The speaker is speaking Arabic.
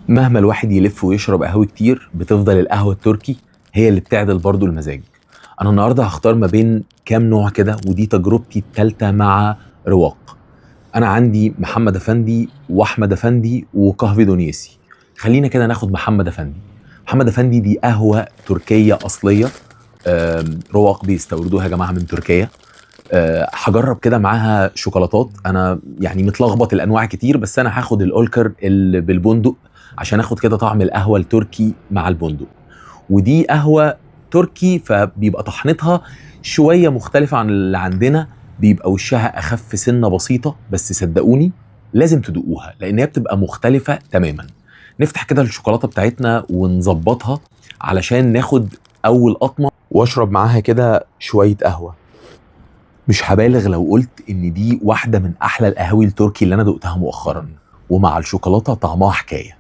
مهما الواحد يلف ويشرب قهوة كتير بتفضل القهوة التركي هي اللي بتعدل برضو المزاج. انا النهارده هختار ما بين كام نوع كده، ودي تجربتي التالتة مع رواق. انا عندي محمد افندي واحمد افندي وقهوة دونيسي. خلينا كده ناخد محمد افندي. محمد افندي دي قهوة تركية اصلية. رواق بيستوردوها يا جماعة من تركيا. هجرب كده معاها شوكولاتات. انا يعني متلخبط الانواع كتير، بس انا هاخد الاولكر اللي بالبندق عشان اخد كده طعم القهوه التركي مع البندق. ودي قهوه تركي فبيبقى طحنتها شويه مختلفه عن اللي عندنا، بيبقى وشها اخف سنه بسيطه، بس صدقوني لازم تدوقوها لان هي بتبقى مختلفه تماما. نفتح كده الشوكولاته بتاعتنا ونظبطها علشان ناخد اول قطمه واشرب معاها كده شويه قهوه. مش هبالغ لو قلت ان دي واحده من احلى القهاوي التركي اللي انا دقتها مؤخرا، ومع الشوكولاته طعمها حكايه.